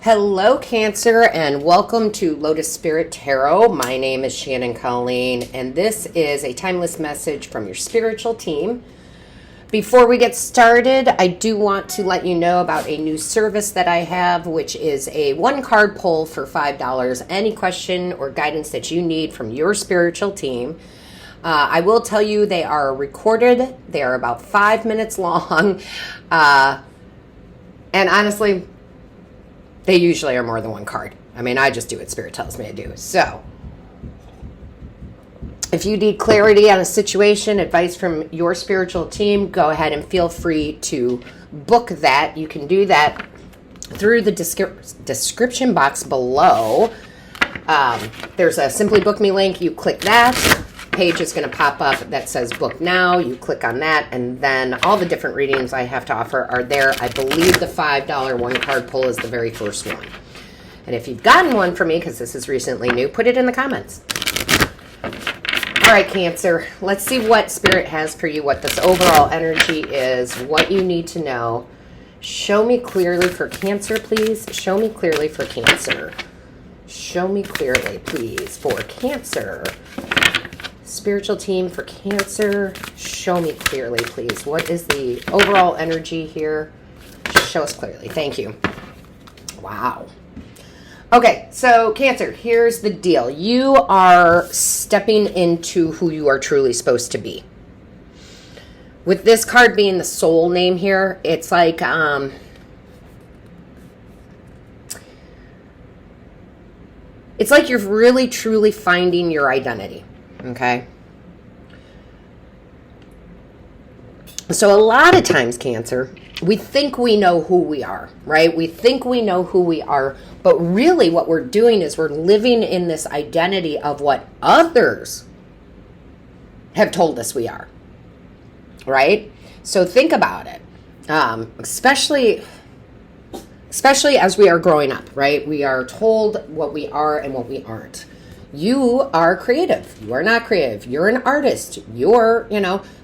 Hello, Cancer, and welcome to Lotus Spirit Tarot. My name is Shannon Colleen, and this is a timeless message from your spiritual team. Before we get started, I do want to let you know about a new service that I have, which is a one-card pull for $5. Any question or guidance that you need from your spiritual team. I will tell you they are recorded. They are about 5 minutes long. And honestly, they usually are more than one card. I mean, I just do what Spirit tells me to do. So, if you need clarity on a situation, advice from your spiritual team, go ahead and feel free to book that. You can do that through the description box below. There's a Simply Book Me link. You click that. Page is going to pop up that says book now. You click on that, and then all the different readings I have to offer are there. I believe the $5 one card pull is the very first one. And if you've gotten one from me, because this is recently new, put it in the comments. All right, Cancer, let's see what Spirit has for you, what this overall energy is, what you need to know. Show me clearly for Cancer, please. Show me clearly for Cancer. Show me clearly, please, for Cancer. Spiritual team for Cancer, show me clearly, please. What is the overall energy here? Show us clearly. Thank you. Wow. Okay, so Cancer, here's the deal. You are stepping into who you are truly supposed to be. With this card being the soul name here, it's like you're really truly finding your identity. Okay. So a lot of times, Cancer, we think we know who we are, right? We think we know who we are, but really what we're doing is we're living in this identity of what others have told us we are, right? So think about it, especially as we are growing up, right? We are told what we are and what we aren't. You are creative. You are not creative. You're an artist. You're,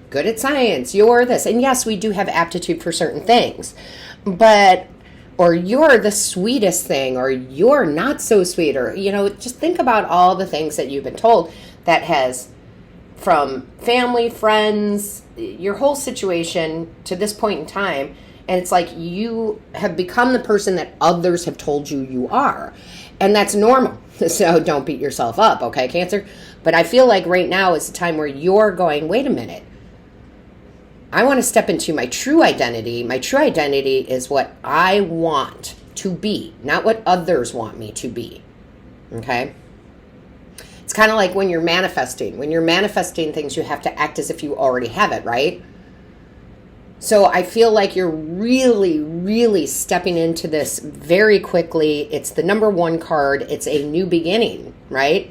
good at science. You're this. And yes, we do have aptitude for certain things. Or you're the sweetest thing, or you're not so sweet, or, just think about all the things that you've been told that has, from family, friends, your whole situation to this point in time. And it's like you have become the person that others have told you you are. And that's normal. So don't beat yourself up, okay, Cancer? But I feel like right now is the time where you're going, wait a minute. I want to step into my true identity. My true identity is what I want to be, not what others want me to be, okay? It's kind of like when you're manifesting. When you're manifesting things, you have to act as if you already have it, right? So I feel like you're really, really stepping into this very quickly. It's the number one card. It's a new beginning, right?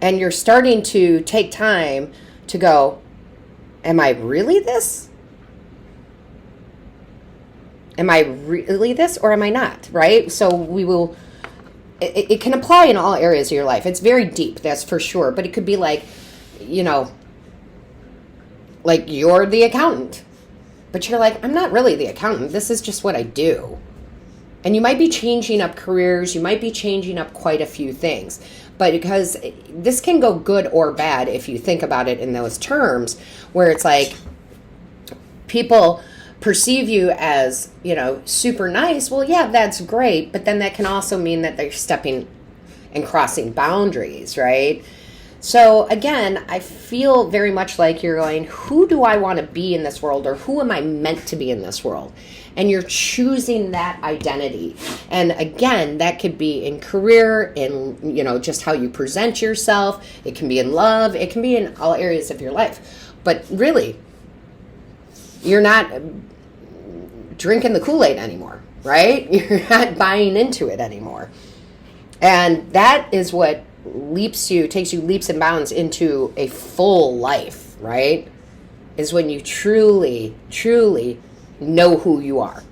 And you're starting to take time to go, am I really this? Am I really this or am I not, right? So it can apply in all areas of your life. It's very deep, that's for sure. But it could be like, like you're the accountant. But you're like, I'm not really the accountant. This is just what I do. And you might be changing up careers. You might be changing up quite a few things. But because this can go good or bad if you think about it in those terms, where it's like people perceive you as, super nice. Well, yeah, that's great. But then that can also mean that they're stepping and crossing boundaries, right? So again, I feel very much like you're going, who do I want to be in this world, or who am I meant to be in this world? And you're choosing that identity. And again, that could be in career, in, just how you present yourself. It can be in love. It can be in all areas of your life. But really, you're not drinking the Kool-Aid anymore, right? You're not buying into it anymore. And that is what takes you leaps and bounds into a full life, right? Is when you truly, truly know who you are.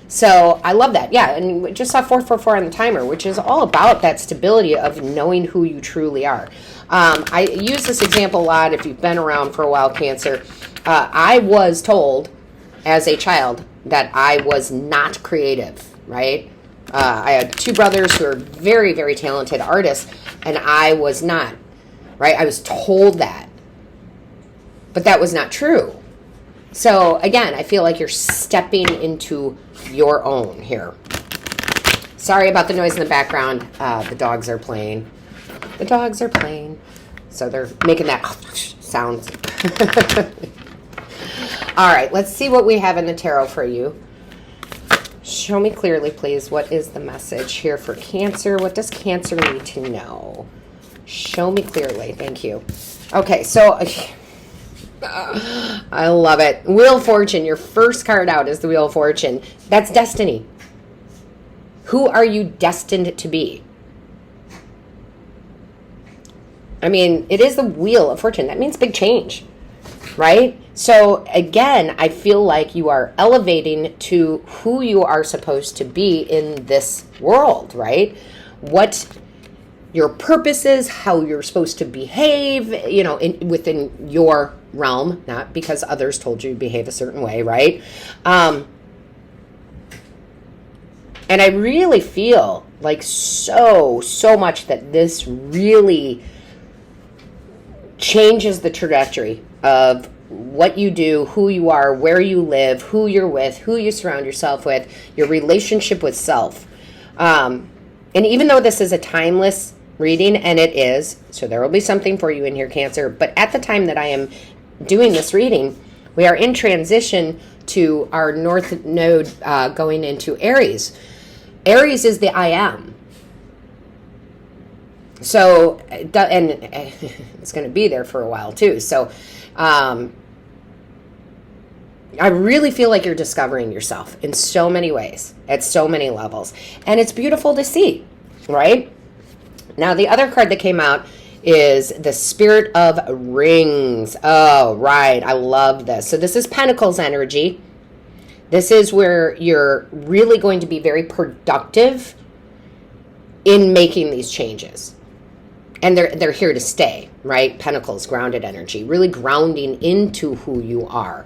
So I love that. Yeah, and we just saw 444 on the timer, which is all about that stability of knowing who you truly are. I use this example a lot if you've been around for a while, Cancer. I was told as a child that I was not creative, right? I had two brothers who are very, very talented artists, and I was not, right? I was told that. But that was not true. So, again, I feel like you're stepping into your own here. Sorry about the noise in the background. The dogs are playing. The dogs are playing. So they're making that sound. All right, let's see what we have in the tarot for you. Show me clearly, please. What is the message here for Cancer? What does Cancer need to know? Show me clearly. Thank you. Okay, so I love it. Wheel of Fortune. Your first card out is the Wheel of Fortune. That's destiny. Who are you destined to be? I mean, it is the Wheel of Fortune. That means big change, right? So again, I feel like you are elevating to who you are supposed to be in this world, right? What your purpose is, how you're supposed to behave, within your realm, not because others told you to behave a certain way, right? And I really feel like so much that this really changes the trajectory of what you do, who you are, where you live, who you're with, who you surround yourself with, your relationship with self. And even though this is a timeless reading, and it is, so there will be something for you in here, Cancer, but at the time that I am doing this reading, we are in transition to our North Node going into Aries. Aries is the I am. So, and it's going to be there for a while too. So, I really feel like you're discovering yourself in so many ways, at so many levels. And it's beautiful to see, right? Now, the other card that came out is the Spirit of Rings. Oh, right. I love this. So this is Pentacles energy. This is where you're really going to be very productive in making these changes. And they're here to stay, right? Pentacles, grounded energy, really grounding into who you are.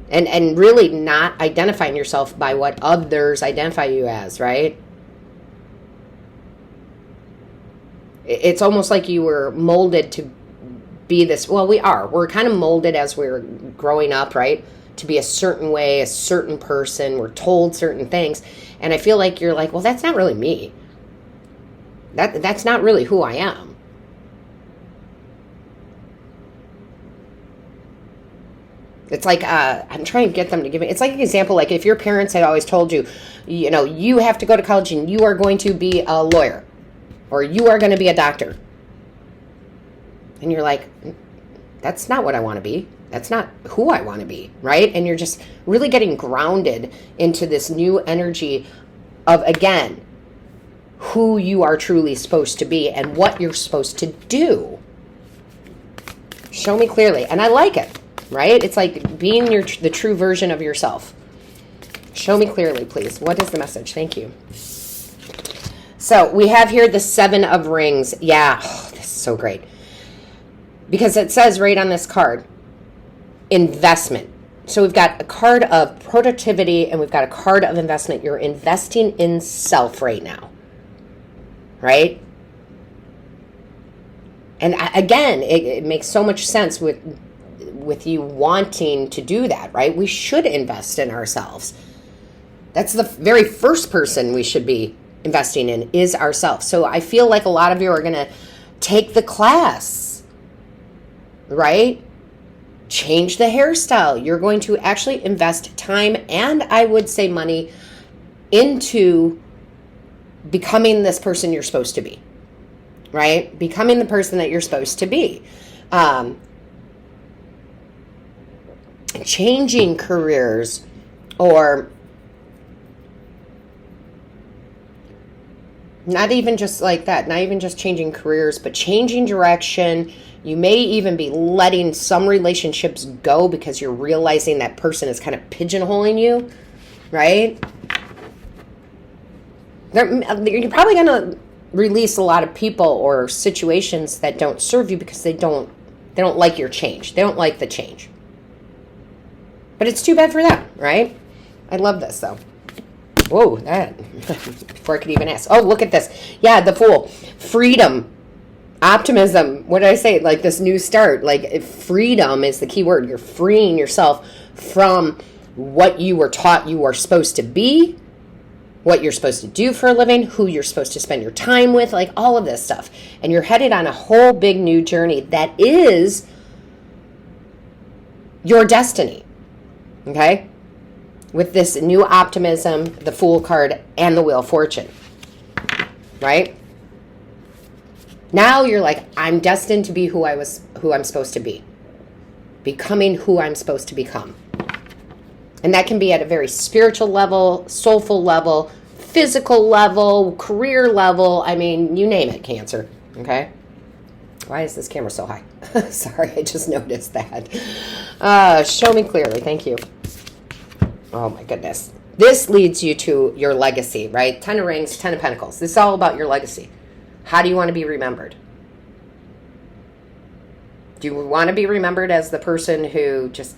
And really not identifying yourself by what others identify you as, right? It's almost like you were molded to be this. Well, we are. We're kind of molded as we're growing up, right? To be a certain way, a certain person. We're told certain things. And I feel like you're like, well, that's not really me. That's not really who I am. It's like, I'm trying to get them to give me, it's like an example, like if your parents had always told you, you have to go to college and you are going to be a lawyer or you are going to be a doctor. And you're like, that's not what I want to be. That's not who I want to be, right? And you're just really getting grounded into this new energy of, again, who you are truly supposed to be and what you're supposed to do. Show me clearly. And I like it, right? It's like being the true version of yourself. Show me clearly, please. What is the message? Thank you. So we have here the Seven of Rings. Yeah, this is so great. Because it says right on this card, investment. So we've got a card of productivity and we've got a card of investment. You're investing in self right now. Right? And again, it makes so much sense with you wanting to do that, right? We should invest in ourselves. That's the very first person we should be investing in is ourselves. So I feel like a lot of you are going to take the class, right? Change the hairstyle. You're going to actually invest time and I would say money into becoming this person you're supposed to be, right? Becoming the person that you're supposed to be. Changing careers or not even just like that, not even just changing careers, but changing direction. You may even be letting some relationships go because you're realizing that person is kind of pigeonholing you, right? You're probably going to release a lot of people or situations that don't serve you because they don't like your change. They don't like the change. But it's too bad for them, right? I love this, though. Whoa, that, before I could even ask. Oh, look at this. Yeah, the Fool. Freedom. Optimism. What did I say? Like this new start. Like freedom is the key word. You're freeing yourself from what you were taught you are supposed to be, what you're supposed to do for a living, who you're supposed to spend your time with, like all of this stuff. And you're headed on a whole big new journey that is your destiny. Okay? With this new optimism, the Fool card, and the Wheel of Fortune. Right? Now you're like, I'm destined to be who I'm supposed to be. Becoming who I'm supposed to become. And that can be at a very spiritual level, soulful level, physical level, career level. I mean, you name it, Cancer. Okay? Why is this camera so high? Sorry, I just noticed that. Show me clearly. Thank you. Oh, my goodness. This leads you to your legacy, right? 10 of Rings, 10 of Pentacles. This is all about your legacy. How do you want to be remembered? Do you want to be remembered as the person who just,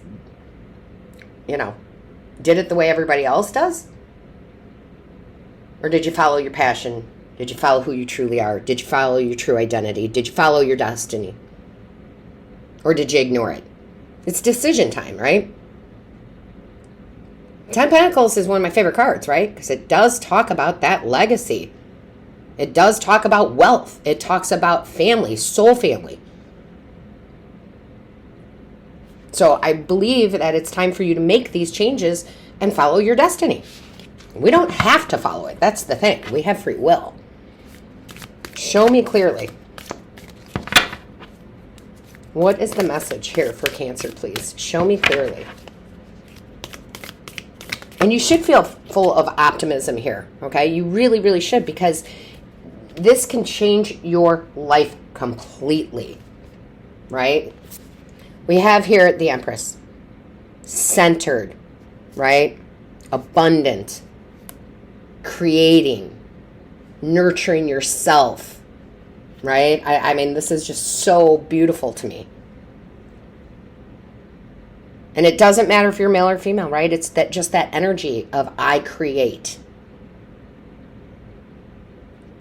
did it the way everybody else does? Or did you follow your passion? Did you follow who you truly are? Did you follow your true identity? Did you follow your destiny? Or did you ignore it? It's decision time, right? 10 Pentacles is one of my favorite cards, right? Because it does talk about that legacy. It does talk about wealth. It talks about family, soul family. So I believe that it's time for you to make these changes and follow your destiny. We don't have to follow it. That's the thing. We have free will. Show me clearly. What is the message here for Cancer, please? Show me clearly. And you should feel full of optimism here, okay? You really, really should, because this can change your life completely, right? We have here the Empress. Centered, right? Abundant. Creating. Nurturing yourself, right? I mean, this is just so beautiful to me. And it doesn't matter if you're male or female, right? It's that just that energy of I create.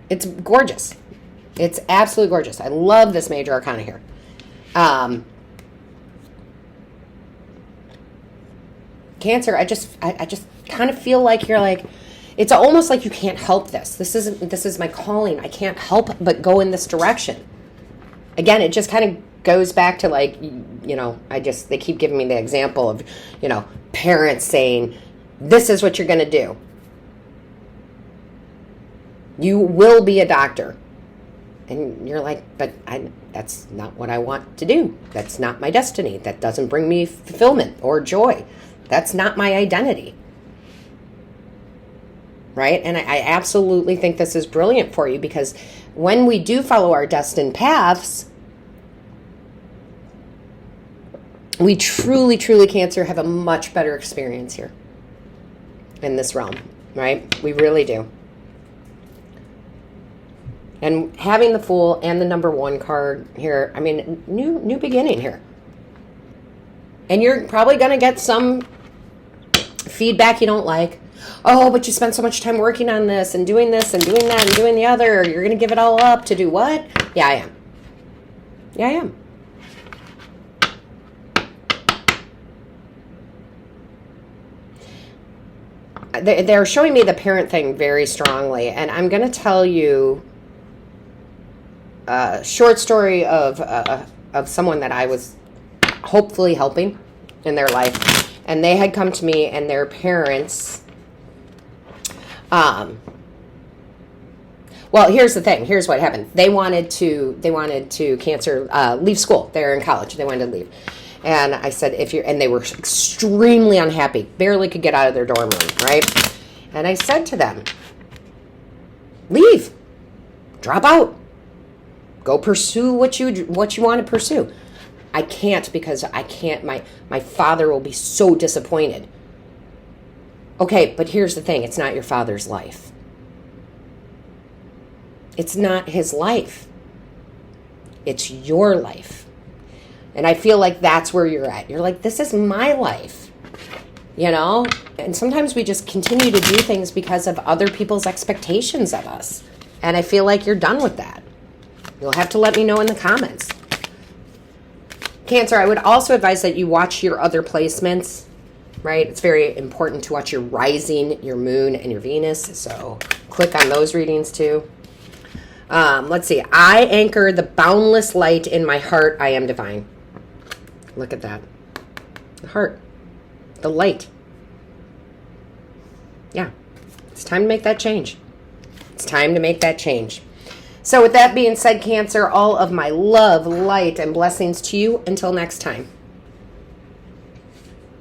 It's gorgeous. It's absolutely gorgeous. I love this major arcana here. Cancer, I just kind of feel like you're like, it's almost like you can't help this. This is my calling. I can't help but go in this direction. Again, it just kind of goes back to like, they keep giving me the example of, parents saying, this is what you're going to do. You will be a doctor. And you're like, but that's not what I want to do. That's not my destiny. That doesn't bring me fulfillment or joy. That's not my identity. Right? And I absolutely think this is brilliant for you, because when we do follow our destined paths, we truly, truly, Cancer, have a much better experience here in this realm, right? We really do. And having the Fool and the number 1 card here, I mean, new beginning here. And you're probably going to get some feedback you don't like. Oh, but you spent so much time working on this and doing that and doing the other. You're going to give it all up to do what? Yeah, I am. Yeah, I am. They're showing me the parent thing very strongly. And I'm going to tell you a short story of someone that I was hopefully helping in their life. And they had come to me, and their parents... well, here's the thing. Here's what happened. They wanted to Cancer, leave school. They're in college. They wanted to leave. And I said, and they were extremely unhappy, barely could get out of their dorm room, right? And I said to them, leave, drop out, go pursue what you want to pursue. I can't, because my father will be so disappointed. Okay, but here's the thing. It's not your father's life. It's not his life. It's your life. And I feel like that's where you're at. You're like, this is my life. you know? And sometimes we just continue to do things because of other people's expectations of us. And I feel like you're done with that. You'll have to let me know in the comments. Cancer, I would also advise that you watch your other placements, right? It's very important to watch your rising, your moon, and your Venus. So click on those readings too. Let's see. I anchor the boundless light in my heart. I am divine. Look at that. The heart. The light. Yeah. It's time to make that change. It's time to make that change. So with that being said, Cancer, all of my love, light, and blessings to you until next time.